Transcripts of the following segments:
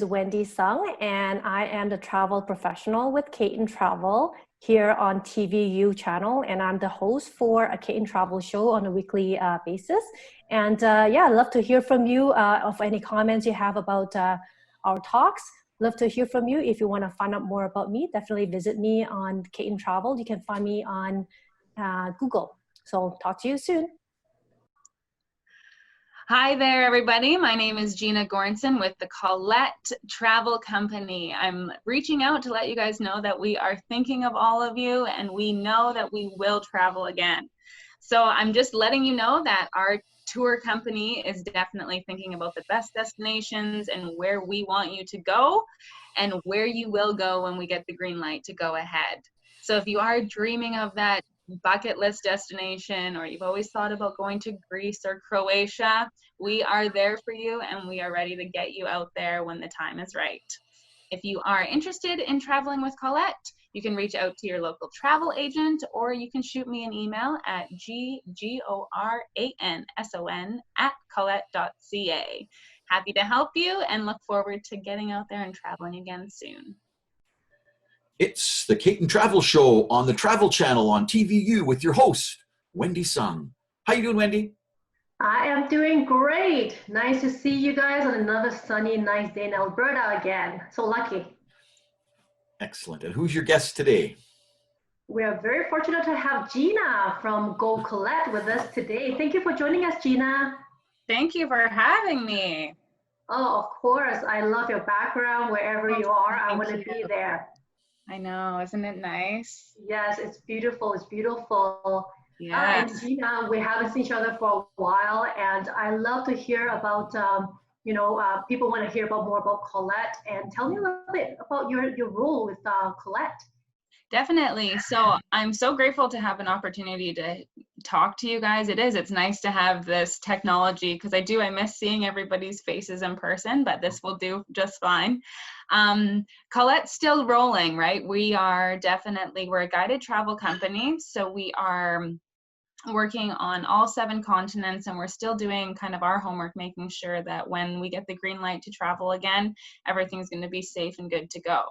Wendy Sung, and I am the travel professional with Kayton Travel here on TVU channel, and I'm the host for a Kayton Travel Show on a weekly basis. And yeah, I'd love to hear from you of any comments you have about our talks. Love to hear from you. If you want to find out more about me, definitely visit me on Kayton Travel. You can find me on Google. So talk to you soon. Hi there, everybody. My name is Gina Goranson with the Collette Travel Company. I'm reaching out to let you guys know that we are thinking of all of you, and we know that we will travel again. So I'm just letting you know that our tour company is definitely thinking about the best destinations and where we want you to go and where you will go when we get the green light to go ahead. So if you are dreaming of that bucket list destination, or you've always thought about going to Greece or Croatia, we are there for you, and we are ready to get you out there when the time is right. If you are interested in traveling with Collette, you can reach out to your local travel agent, or you can shoot me an email at goranson@collette.ca. Happy to help you and look forward to getting out there and traveling again soon. It's the Kayton Travel Show on the Travel Channel on TVU with your host, Wendy Sung. How you doing, Wendy? I am doing great. Nice to see you guys on another sunny, nice day in Alberta again. So lucky. Excellent. And who's your guest today? We are very fortunate to have Gina from Go Collette with us today. Thank you for joining us, Gina. Thank you for having me. Oh, of course. I love your background. Wherever you are, I want to be there. I know, isn't it nice? Yes, it's beautiful. It's beautiful. Yes. And Gina, we haven't seen each other for a while, and I love to hear about, people want to hear about more about Collette. And tell me a little bit about your role with Collette. Definitely. So I'm so grateful to have an opportunity to talk to you guys. It's nice to have this technology, because I miss seeing everybody's faces in person, but this will do just fine. Collette's still rolling, right? We're a guided travel company. So we are working on all 7 continents, and we're still doing kind of our homework, making sure that when we get the green light to travel again, everything's going to be safe and good to go.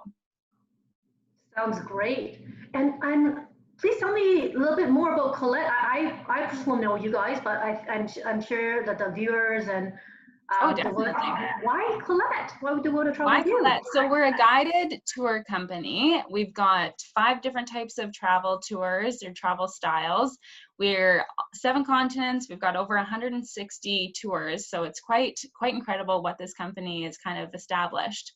Sounds great. And please tell me a little bit more about Collette. I personally know you guys, but I'm sure that the viewers and definitely. Why Collette? Why would they want to travel with you? Collette? So we're a guided tour company. We've got 5 different types of travel tours or travel styles. We're 7 continents. We've got over 160 tours. So it's quite incredible what this company is kind of established.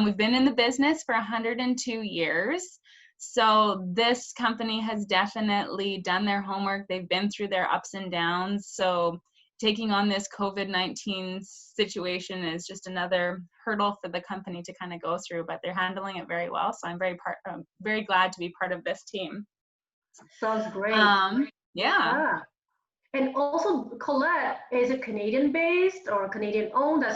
We've been in the business for 102 years. So this company has definitely done their homework. They've been through their ups and downs. So taking on this COVID-19 situation is just another hurdle for the company to kind of go through, but they're handling it very well. So I'm very glad to be part of this team. Sounds great. Yeah. And also, Collette, is it Canadian based or Canadian owned? I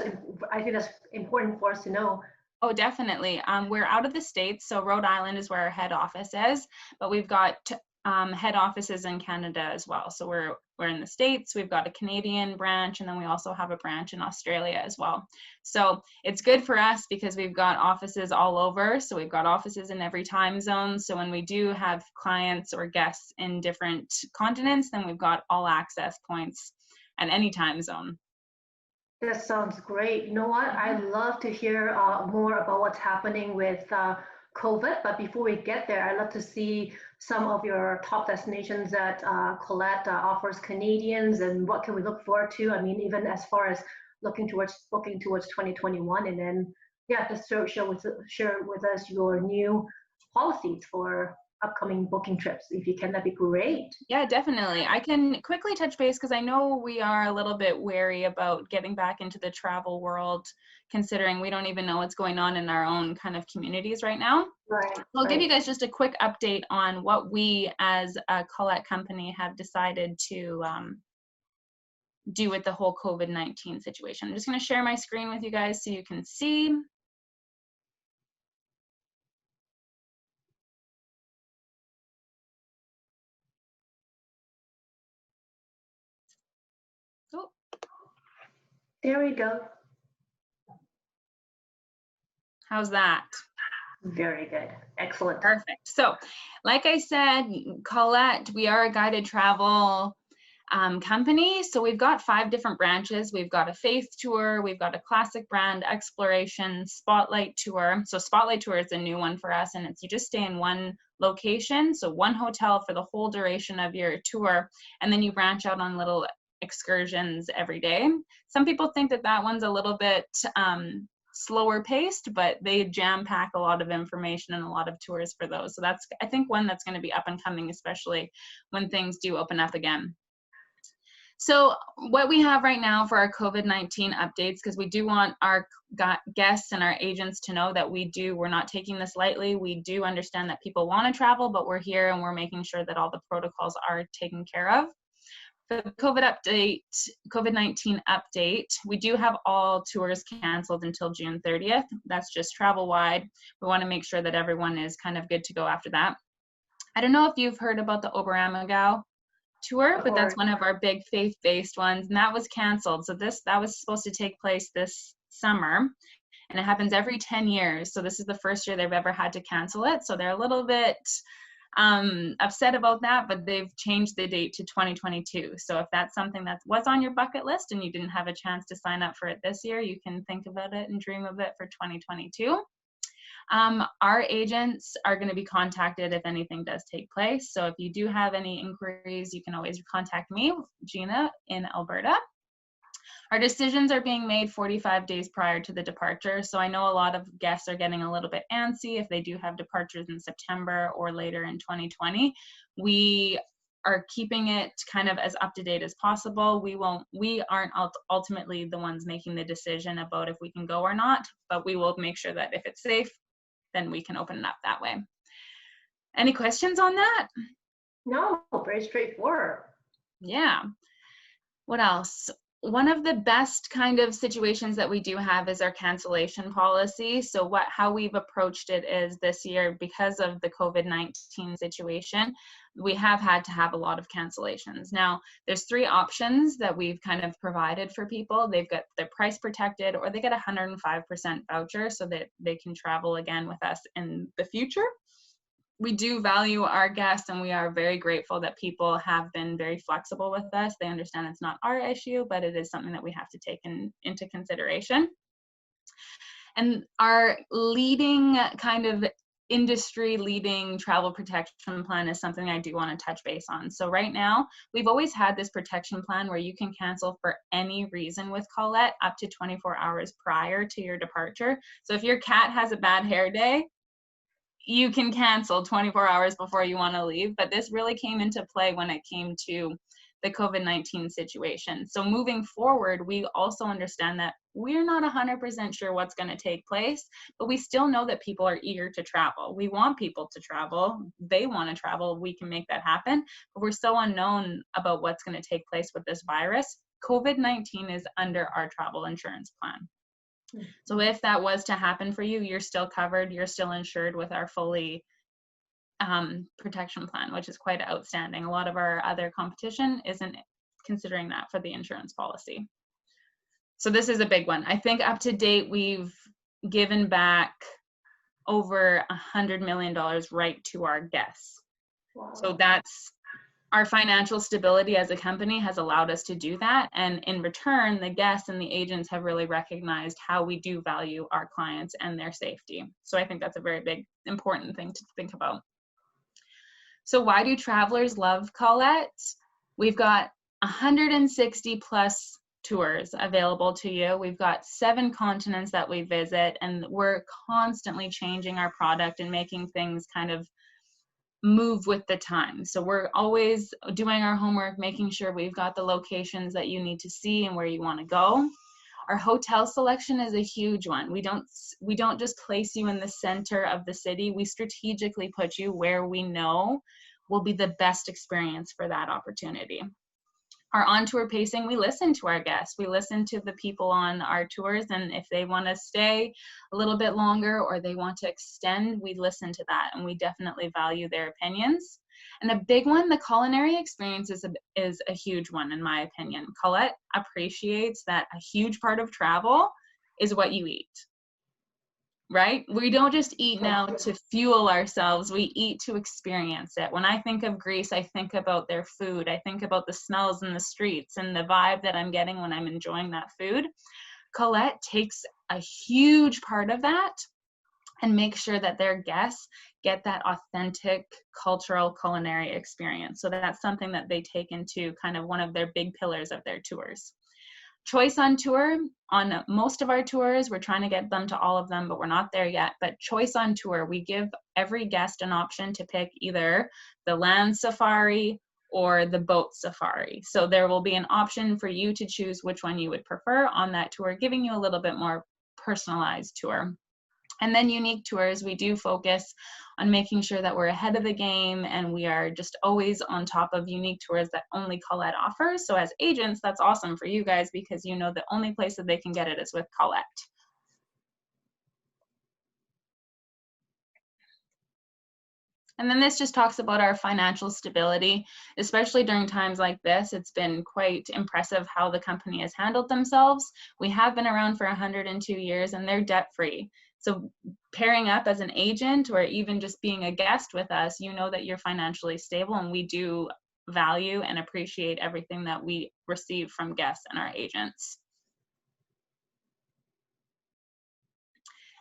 think that's important for us to know. Oh, definitely. We're out of the States, so Rhode Island is where our head office is, but we've got head offices in Canada as well. So we're in the States, we've got a Canadian branch, and then we also have a branch in Australia as well. So it's good for us because we've got offices all over. So we've got offices in every time zone. So when we do have clients or guests in different continents, then we've got all access points at any time zone. That sounds great. You know what? I love to hear more about what's happening with COVID, but before we get there, I'd love to see some of your top destinations that Collette offers Canadians, and what can we look forward to? I mean, even as far as booking towards 2021, and then just share with us your new policies for upcoming booking trips. If you can, that'd be great. Yeah, definitely. I can quickly touch base because I know we are a little bit wary about getting back into the travel world, considering we don't even know what's going on in our own kind of communities right now. Right. I'll give you guys just a quick update on what we as a Collette company have decided to do with the whole COVID-19 situation. I'm just going to share my screen with you guys so you can see. There we go. How's that? Very good. Excellent. Perfect. So, like I said, Collette, we are a guided travel company. So we've got 5 different branches. We've got a faith tour, we've got a classic brand, exploration, spotlight tour. So spotlight tour is a new one for us, and it's you just stay in one location, so one hotel for the whole duration of your tour, and then you branch out on little excursions every day. Some people think that that one's a little bit slower paced, but they jam pack a lot of information and a lot of tours for those. So that's, I think, one that's going to be up and coming, especially when things do open up again. So what we have right now for our COVID-19 updates, because we do want our guests and our agents to know that we're not taking this lightly. We do understand that people want to travel, but we're here and we're making sure that all the protocols are taken care of. For the COVID-19 update, we do have all tours canceled until June 30th. That's just travel-wide. We want to make sure that everyone is kind of good to go after that. I don't know if you've heard about the Oberammergau tour, but that's one of our big faith-based ones, and that was canceled. So that was supposed to take place this summer, and it happens every 10 years. So this is the first year they've ever had to cancel it. So they're a little bit upset about that, but they've changed the date to 2022. So if that's something that was on your bucket list and you didn't have a chance to sign up for it this year, you can think about it and dream of it for 2022. Our agents are going to be contacted if anything does take place. So if you do have any inquiries, you can always contact me, Gina, in Alberta. Our decisions are being made 45 days prior to the departure. So I know a lot of guests are getting a little bit antsy if they do have departures in September or later in 2020. We are keeping it kind of as up to date as possible. We aren't ultimately the ones making the decision about if we can go or not, but we will make sure that if it's safe, then we can open it up that way. Any questions on that? No, very straightforward. Yeah. What else? One of the best kind of situations that we do have is our cancellation policy. So how we've approached it is this year, because of the COVID-19 situation, we have had to have a lot of cancellations. Now, there's 3 options that we've kind of provided for people. They've got their price protected, or they get a 105% voucher so that they can travel again with us in the future. We do value our guests, and we are very grateful that people have been very flexible with us. They understand it's not our issue, but it is something that we have to take into consideration. And our leading kind of industry leading travel protection plan is something I do want to touch base on. So right now, we've always had this protection plan where you can cancel for any reason with Collette up to 24 hours prior to your departure. So if your cat has a bad hair day, you can cancel 24 hours before you want to leave. But this really came into play when it came to the COVID-19 situation. So moving forward, we also understand that we're not 100% sure what's going to take place, but we still know that people are eager to travel. We want people to travel. They want to travel. We can make that happen, but we're so unknown about what's going to take place with this virus. COVID-19 is under our travel insurance plan. So if that was to happen for you, you're still covered, you're still insured with our fully protection plan, which is quite outstanding. A lot of our other competition isn't considering that for the insurance policy. So this is a big one. I think up to date, we've given back over $100 million right to our guests. Wow. So that's our financial stability as a company has allowed us to do that. And in return, the guests and the agents have really recognized how we do value our clients and their safety. So I think that's a very big, important thing to think about. So why do travelers love Collette? We've got 160 plus tours available to you. We've got 7 continents that we visit, and we're constantly changing our product and making things kind of move with the time. So we're always doing our homework, making sure we've got the locations that you need to see and where you want to go. Our hotel selection is a huge one. We don't just place you in the center of the city. We strategically put you where we know will be the best experience for that opportunity. Our on-tour pacing, we listen to our guests. We listen to the people on our tours, and if they want to stay a little bit longer or they want to extend, we listen to that, and we definitely value their opinions. And a big one, the culinary experience is a huge one, in my opinion. Collette appreciates that a huge part of travel is what you eat. right? We don't just eat now to fuel ourselves, we eat to experience it. When I think of Greece, I think about their food. I think about the smells in the streets and the vibe that I'm getting when I'm enjoying that food. Collette takes a huge part of that and make sure that their guests get that authentic cultural culinary experience. So that's something that they take into kind of one of their big pillars of their tours. Choice on tour, on most of our tours, we're trying to get them to all of them, but we're not there yet. But choice on tour, we give every guest an option to pick either the land safari or the boat safari. So there will be an option for you to choose which one you would prefer on that tour, giving you a little bit more personalized tour. And then unique tours, we do focus on making sure that we're ahead of the game and we are just always on top of unique tours that only Collette offers. So as agents, that's awesome for you guys because you know the only place that they can get it is with Collette. And then this just talks about our financial stability, especially during times like this. It's been quite impressive how the company has handled themselves. We have been around for 102 years and they're debt-free. So pairing up as an agent or even just being a guest with us, you know that you're financially stable, and we do value and appreciate everything that we receive from guests and our agents.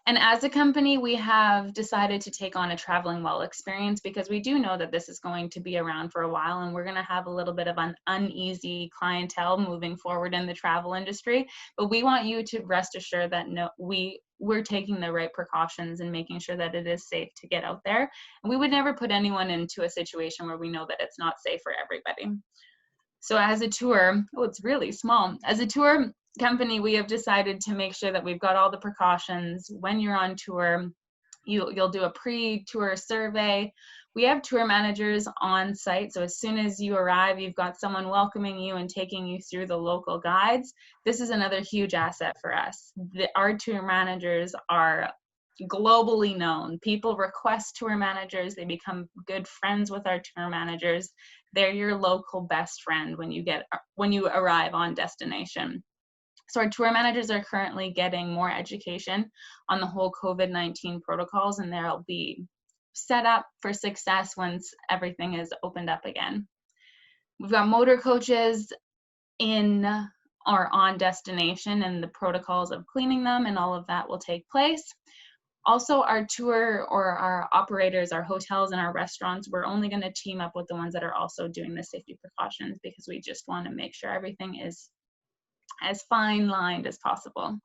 And as a company, we have decided to take on a traveling well experience because we do know that this is going to be around for a while and we're going to have a little bit of an uneasy clientele moving forward in the travel industry. But we want you to rest assured that we're taking the right precautions and making sure that it is safe to get out there. And we would never put anyone into a situation where we know that it's not safe for everybody. So as a tour, oh, it's really small. As a tour company, we have decided to make sure that we've got all the precautions. When you're on tour, you'll do a pre-tour survey. We have tour managers on site, so as soon as you arrive, you've got someone welcoming you and taking you through the local guides. This is another huge asset for us. Our tour managers are globally known. People request tour managers. They become good friends with our tour managers. They're your local best friend when you arrive on destination. So our tour managers are currently getting more education on the whole COVID-19 protocols, and they'll be set up for success once everything is opened up again. We've got motor coaches in or on destination, and the protocols of cleaning them and all of that will take place. Also, our tour or our operators, our hotels and our restaurants, we're only going to team up with the ones that are also doing the safety precautions because we just want to make sure everything is as fine-lined as possible.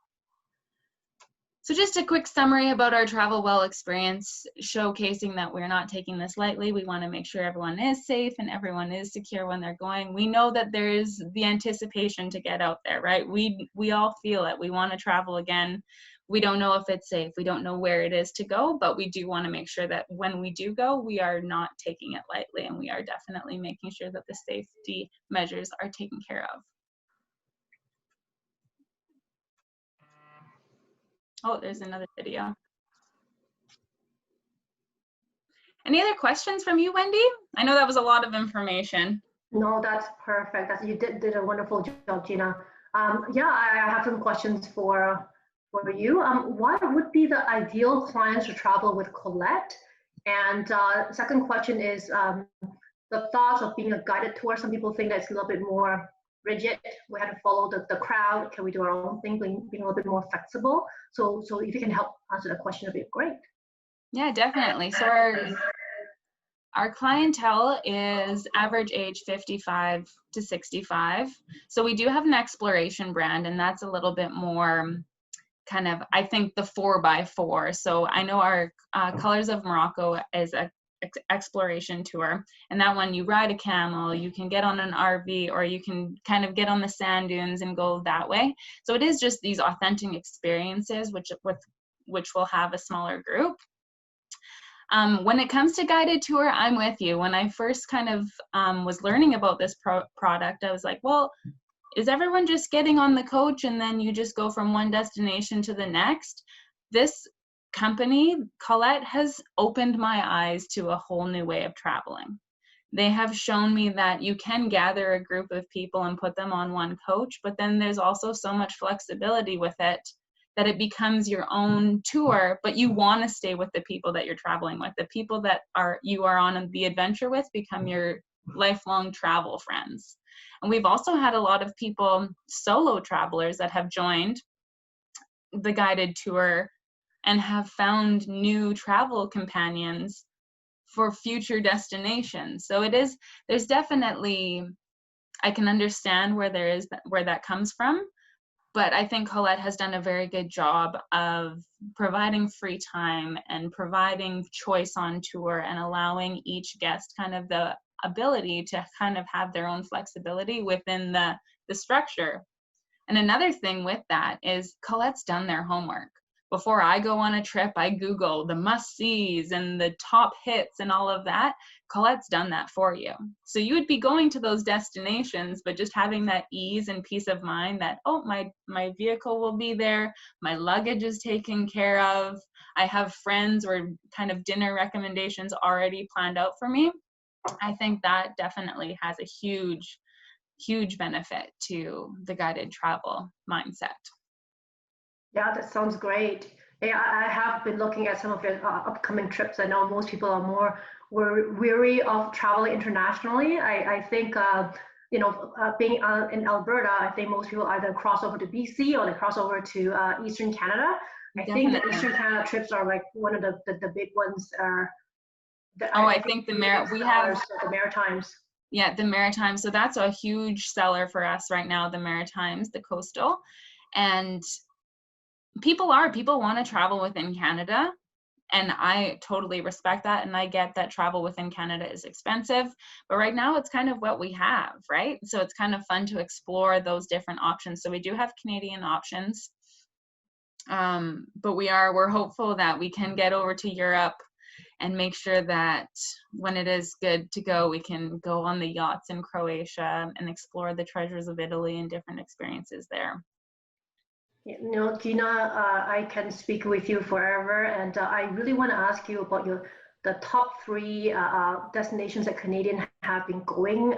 So just a quick summary about our Travel Well experience, showcasing that we're not taking this lightly. We want to make sure everyone is safe and everyone is secure when they're going. We know that there is the anticipation to get out there, right? We all feel it. We want to travel again. We don't know if it's safe. We don't know where it is to go, but we do want to make sure that when we do go, we are not taking it lightly, and we are definitely making sure that the safety measures are taken care of. Oh, there's another video. Any other questions from you, Wendy? I know that was a lot of information. No, that's perfect. You did a wonderful job, Gina. Yeah, I have some questions for you. What would be the ideal clients to travel with Collette? And second question is the thoughts of being a guided tour. Some people think that it's a little bit more rigid. We have to follow the crowd. Can we do our own thing, being a little bit more flexible? So if you can help answer the question, it'd be great. Yeah, definitely. So our clientele is average age 55 to 65. So we do have an exploration brand, and that's a little bit more kind of, I think, the 4x4. So I know our Colors of Morocco is a exploration tour, and that one you ride a camel, you can get on an RV, or you can kind of get on the sand dunes and go that way. So it is just these authentic experiences which will have a smaller group. When it comes to guided tour, I'm with you. When I first kind of was learning about this product, I was like, well, is everyone just getting on the coach and then you just go from one destination to the next? This company, Collette, has opened my eyes to a whole new way of traveling. They have shown me that you can gather a group of people and put them on one coach, but then there's also so much flexibility with it that it becomes your own tour, but you want to stay with the people that you're traveling with. The people that you are on the adventure with become your lifelong travel friends. And we've also had a lot of people, solo travelers, that have joined the guided tour and have found new travel companions for future destinations. So there's definitely, I can understand where that comes from, but I think Collette has done a very good job of providing free time and providing choice on tour and allowing each guest kind of the ability to kind of have their own flexibility within the structure. And another thing with that is Colette's done their homework. Before I go on a trip, I Google the must-sees and the top hits and all of that. Colette's done that for you. So you would be going to those destinations, but just having that ease and peace of mind that, oh, my vehicle will be there, my luggage is taken care of, I have friends or kind of dinner recommendations already planned out for me. I think that definitely has a huge, huge benefit to the guided travel mindset. Yeah, that sounds great. Yeah, I have been looking at some of your upcoming trips. I know most people are weary of traveling internationally. I think, being in Alberta, I think most people either cross over to BC or they cross over to Eastern Canada. I think the Eastern Canada trips are like one of the big ones. I think the Maritimes. Yeah, the Maritimes. So that's a huge seller for us right now, the Maritimes, the coastal. And people want to travel within Canada, and I totally respect that, and I get that travel within Canada is expensive, but right now it's kind of what we have, right? So it's kind of fun to explore those different options. So we do have Canadian options, but we're hopeful that we can get over to Europe and make sure that when it is good to go, we can go on the yachts in Croatia and explore the treasures of Italy and different experiences there. Gina, I can speak with you forever, and I really want to ask you about the top 3 destinations that Canadians have been going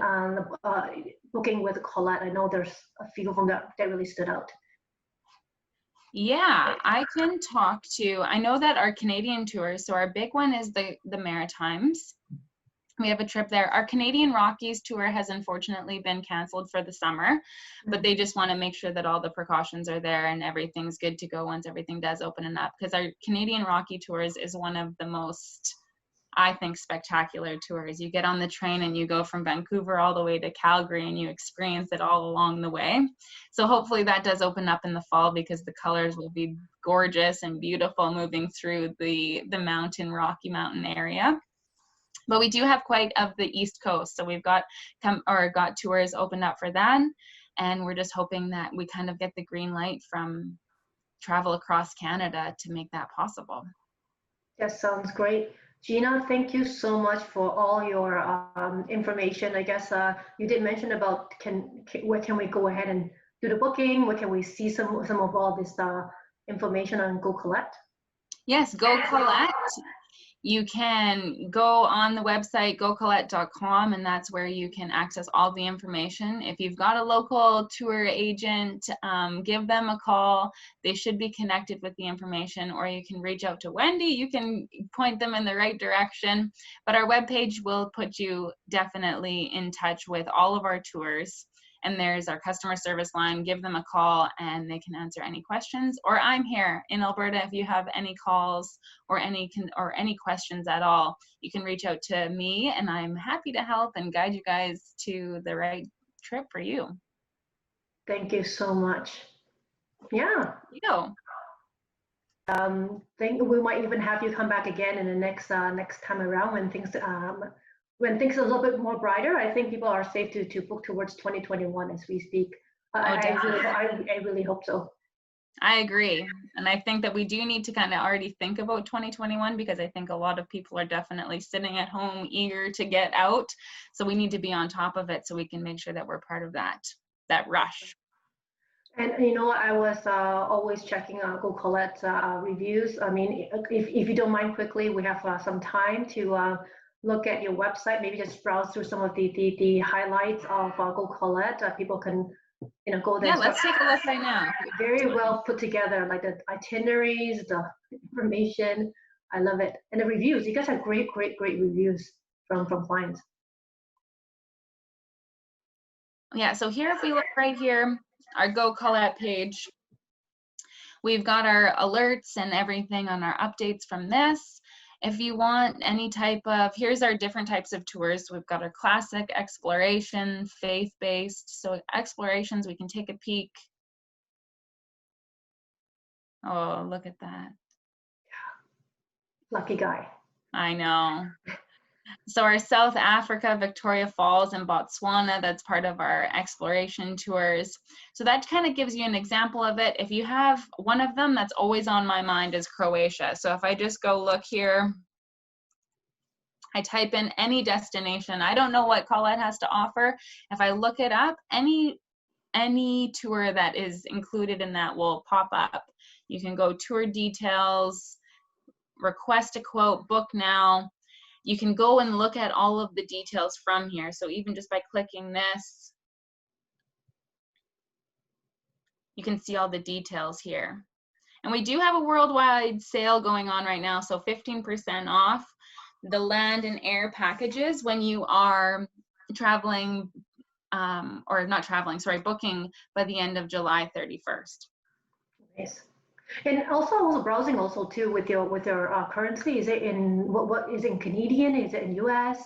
booking with Collette. I know there's a few of them that really stood out. Yeah, I can talk to, I know that our Canadian tours, so our big one is the Maritimes. We have a trip there. Our Canadian Rockies tour has unfortunately been canceled for the summer, but they just want to make sure that all the precautions are there and everything's good to go once everything does open up, because our Canadian Rocky tours is one of the most, I think, spectacular tours. You get on the train and you go from Vancouver all the way to Calgary and you experience it all along the way. So hopefully that does open up in the fall, because the colors will be gorgeous and beautiful moving through the Rocky Mountain area. But we do have quite of the East Coast, so we've got tours opened up for that, and we're just hoping that we kind of get the green light from Travel Across Canada to make that possible. That sounds great. Gina, thank you so much for all your information. I guess you did mention about where can we go ahead and do the booking? Where can we see some of all this information on Go Collette? Yes, Go Collette. You can go on the website gocollette.com, and that's where you can access all the information. If you've got a local tour agent, give them a call. They should be connected with the information, or you can reach out to Wendy. You can point them in the right direction. But our webpage will put you definitely in touch with all of our tours. And there's our customer service line. Give them a call and they can answer any questions. Or I'm here in Alberta. If you have any calls or any questions at all, you can reach out to me, and I'm happy to help and guide you guys to the right trip for you. Thank you so much. Yeah. Think we might even have you come back again in the next time around when things are a little bit more brighter. I think people are safe to book towards 2021 as we speak. I really hope so. I agree. And I think that we do need to kind of already think about 2021, because I think a lot of people are definitely sitting at home eager to get out. So we need to be on top of it so we can make sure that we're part of that rush. And I was always checking Go Collette reviews. I mean, if you don't mind quickly, we have some time to look at your website, maybe just browse through some of the highlights of Go Collette. People can go there. Yeah, let's take a look right now. Very well put together, like the itineraries, the information. I love it. And the reviews. You guys have great reviews from clients. Yeah, so here, if we look right here, our Go Collette page, we've got our alerts and everything on our updates from this. If you want any type of, here's our different types of tours. We've got our classic, exploration, faith-based. So explorations, we can take a peek. Oh, look at that. Lucky guy. I know. So our South Africa, Victoria Falls, and Botswana, that's part of our exploration tours. So that kind of gives you an example of it. If you have one of them that's always on my mind is Croatia. So if I just go look here, I type in any destination. I don't know what Collette has to offer. If I look it up, any tour that is included in that will pop up. You can go tour details, request a quote, book now. You can go and look at all of the details from here. So even just by clicking this, you can see all the details here. And we do have a worldwide sale going on right now, so 15% off the land and air packages when you are traveling, or not traveling, sorry, booking by the end of July 31st. Nice. And also browsing also too with your currency. Is it in what is it in Canadian? Is it in US?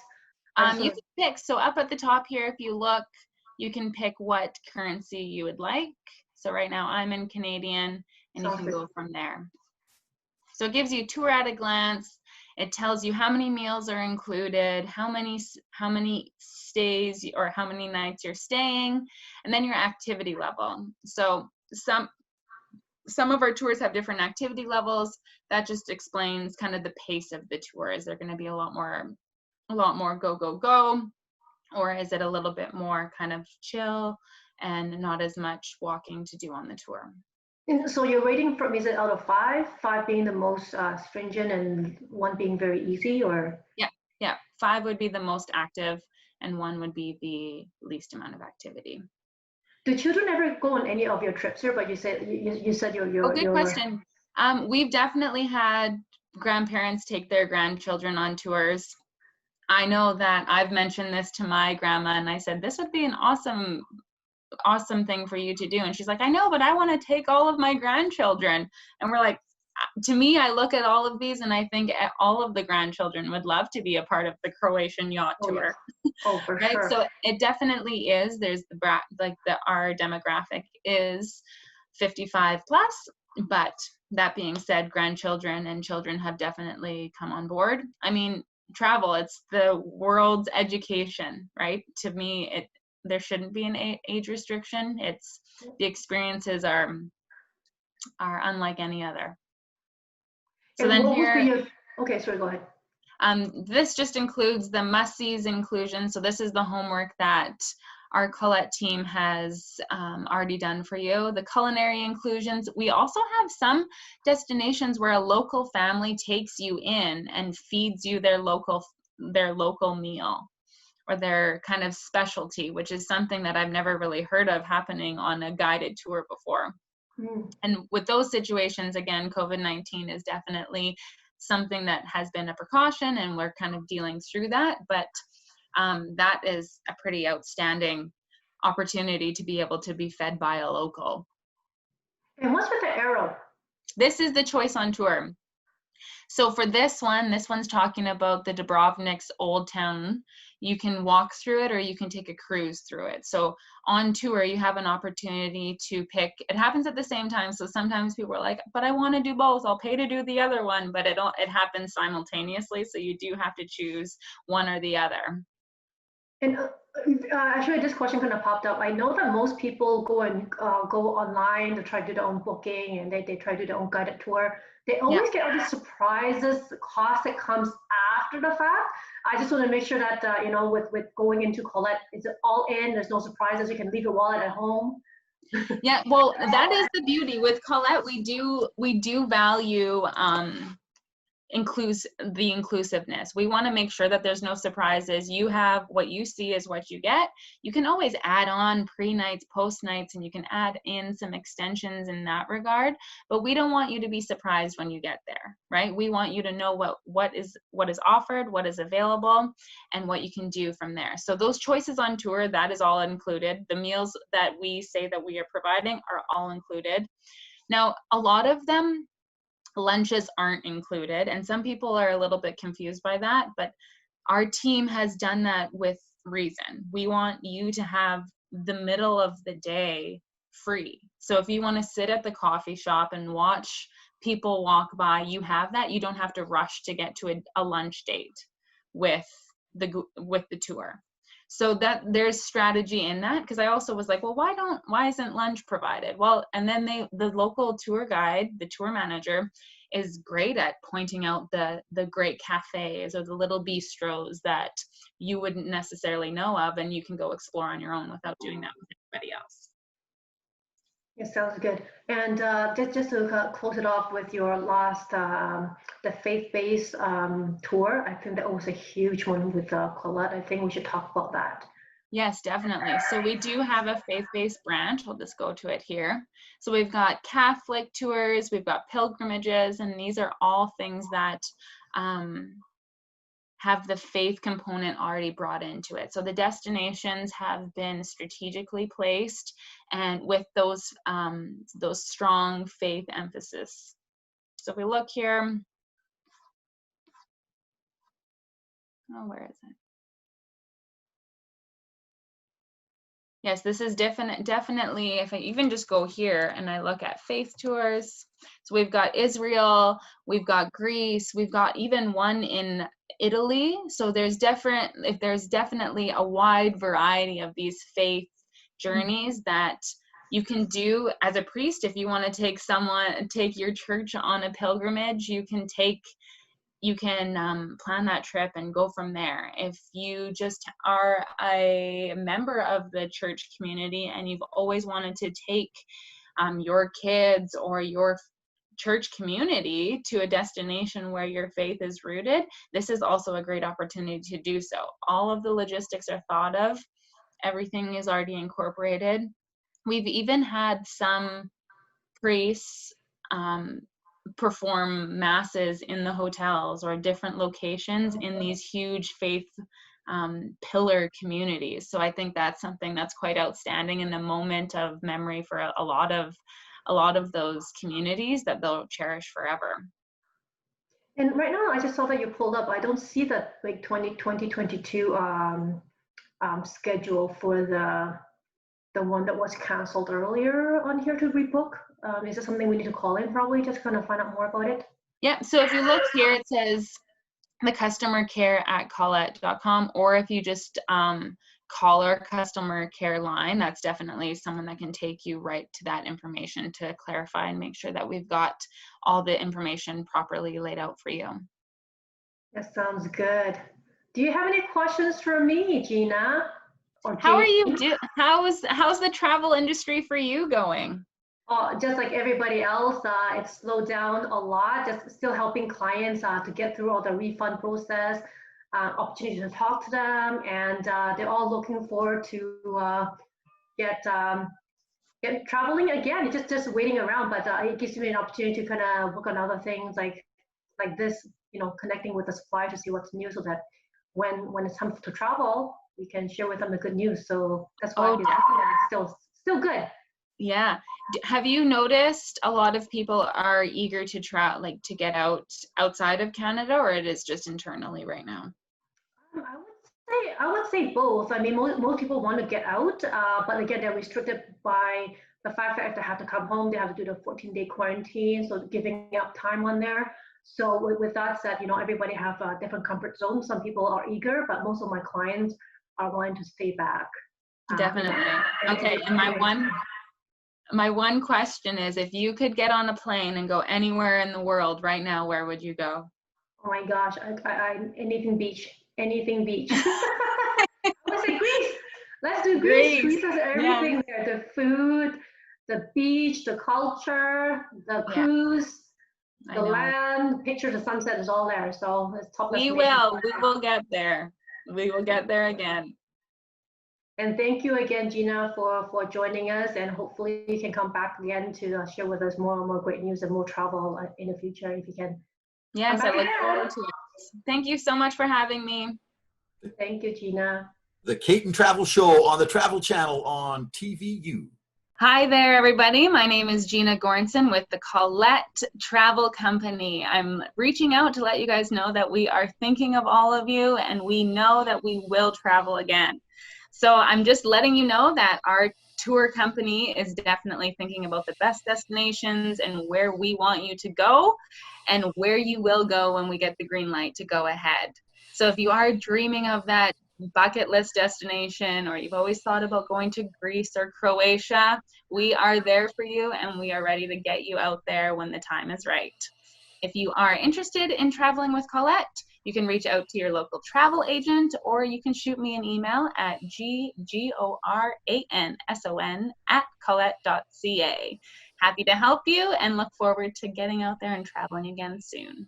You can pick. So up at the top here, if you look, you can pick what currency you would like. So right now I'm in Canadian, and you can go from there. So it gives you tour at a glance. It tells you how many meals are included, how many stays or how many nights you're staying, and then your activity level. So some of our tours have different activity levels. That just explains kind of the pace of the tour. Is there going to be a lot more go, go, go? Or is it a little bit more kind of chill and not as much walking to do on the tour? And so you're rating from, is it out of 5? 5 being the most stringent and 1 being very easy, or? Yeah. 5 would be the most active and 1 would be the least amount of activity. Do children ever go on any of your trips here? But you said you're good question. We've definitely had grandparents take their grandchildren on tours. I know that I've mentioned this to my grandma, and I said, this would be an awesome thing for you to do. And she's like, I know, but I want to take all of my grandchildren. And we're like, to me, I look at all of these and I think all of the grandchildren would love to be a part of the Croatian yacht tour. Yes. Oh, for right? Sure. So it definitely is. There's our demographic is 55 plus, but that being said, grandchildren and children have definitely come on board. I mean, travel, it's the world's education, right? To me, there shouldn't be an age restriction. It's the experiences are unlike any other. So and then here, okay, sorry, go ahead. This just includes the must-sees inclusion. So this is the homework that our Collette team has already done for you. The culinary inclusions. We also have some destinations where a local family takes you in and feeds you their local meal or their kind of specialty, which is something that I've never really heard of happening on a guided tour before. And with those situations, again, COVID-19 is definitely something that has been a precaution, and we're kind of dealing through that. But that is a pretty outstanding opportunity to be able to be fed by a local. And what's with the arrow? This is the choice on tour. So for this one's talking about the Dubrovnik's Old Town. You can walk through it or you can take a cruise through it. So on tour, you have an opportunity to pick. It happens at the same time. So sometimes people are like, but I want to do both. I'll pay to do the other one, but it happens simultaneously. So you do have to choose one or the other. And actually, this question kind of popped up. I know that most people go online to try to do their own booking, and they try to do their own guided tour. They always get all these surprises, the cost that comes after the fact. I just want to make sure that with going into Collette, it's all in. There's no surprises. You can leave your wallet at home. Yeah, well, that is the beauty with Collette. We do value includes the inclusiveness. We want to make sure that there's no surprises. You have what you see is what you get. You can always add on pre-nights, post-nights, and you can add in some extensions in that regard, but we don't want you to be surprised when you get there, right? We want you to know what is offered, what is available, and what you can do from there. So those choices on tour, that is all included. The meals that we say that we are providing are all included. Now, a lot of them, lunches aren't included, and some people are a little bit confused by that, but our team has done that with reason. We want you to have the middle of the day free. So if you want to sit at the coffee shop and watch people walk by, you have that. You don't have to rush to get to a lunch date with the tour. So that there's strategy in that, because I also was like, well, why isn't lunch provided? Well, and then the local tour guide, the tour manager, is great at pointing out the great cafes or the little bistros that you wouldn't necessarily know of, and you can go explore on your own without doing that with anybody else. It sounds good. And just to close it off with your last, the faith-based tour, I think that was a huge one with Collette. I think we should talk about that. Yes, definitely. So we do have a faith-based branch. We'll just go to it here. So we've got Catholic tours, we've got pilgrimages, and these are all things that have the faith component already brought into it. So the destinations have been strategically placed and with those strong faith emphasis. So if we look here, oh, where is it? Yes, this is definitely, if I even just go here and I look at faith tours, so we've got Israel, we've got Greece, we've got even one in Italy. So there's definitely a wide variety of these faith journeys that you can do as a priest. If you want to take your church on a pilgrimage, you can plan that trip and go from there. If you just are a member of the church community and you've always wanted to take your kids or your church community to a destination where your faith is rooted, this is also a great opportunity to do so. All of the logistics are thought of. Everything is already incorporated. We've even had some priests perform masses in the hotels or different locations in these huge faith pillar communities. So I think that's something that's quite outstanding and a moment of memory for a lot of those communities that they'll cherish forever. And right now, I just saw that you pulled up. I don't see that like 2022 schedule for the one that was canceled earlier on here to rebook. Is it something we need to call in probably just kind of find out more about it? Yeah, so if you look here, it says the customer care at Collette.com, or if you just call our customer care line, that's definitely someone that can take you right to that information to clarify and make sure that we've got all the information properly laid out for you. That sounds good. Do you have any questions for me, Gina? How are you how's the travel industry for you going? Just like everybody else, it's slowed down a lot, just still helping clients to get through all the refund process, opportunity to talk to them, and they're all looking forward to get traveling again. It's just waiting around, but it gives me an opportunity to kind of work on other things like this, connecting with the supplier to see what's new, so that when it's time to travel, we can share with them the good news. So that's why it's still good. Yeah. Have you noticed a lot of people are eager to to get outside of Canada, or it is just internally right now? I would say both. I mean, most people want to get out, but again, they're restricted by the fact that if they have to come home, they have to do the 14-day quarantine, so giving up time on there. So with that said, everybody have a different comfort zone. Some people are eager, but most of my clients are wanting to stay back. Definitely. Okay, and my one question is, if you could get on a plane and go anywhere in the world right now, where would you go? Oh my gosh, anything beach. I would say Greece. Let's do Greece. Greece has everything there. The food, the beach, the culture, the cruise. I The know. land, pictures of sunset is all there. So it's top We destination. will get there. We will get there again. And thank you again, Gina, for joining us. And hopefully you can come back again to share with us more and more great news and more travel in the future if you can. Yes, I back look again. forward to it. Thank you so much for having me. Thank you, Gina. The Kayton Travel Show on the Travel Channel on TVU. Hi there, everybody. My name is Gina Goranson with the Collette Travel Company. I'm reaching out to let you guys know that we are thinking of all of you, and we know that we will travel again. So I'm just letting you know that our tour company is definitely thinking about the best destinations and where we want you to go and where you will go when we get the green light to go ahead. So if you are dreaming of that bucket list destination, or you've always thought about going to Greece or Croatia, we are there for you and we are ready to get you out there when the time is right. If you are interested in traveling with Collette, you can reach out to your local travel agent, or you can shoot me an email at goranson@collette.ca. Happy to help you and look forward to getting out there and traveling again soon.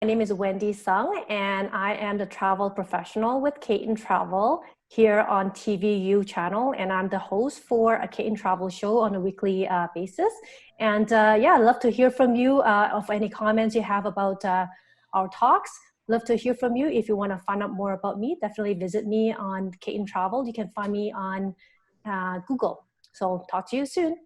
My name is Wendy Sung, and I am the travel professional with Kayton Travel here on TVU channel, and I'm the host for a Kayton Travel Show on a weekly basis. And yeah, I'd love to hear from you of any comments you have about our talks. Love to hear from you. If you want to find out more about me, definitely visit me on Kayton Travel. You can find me on Google. So talk to you soon.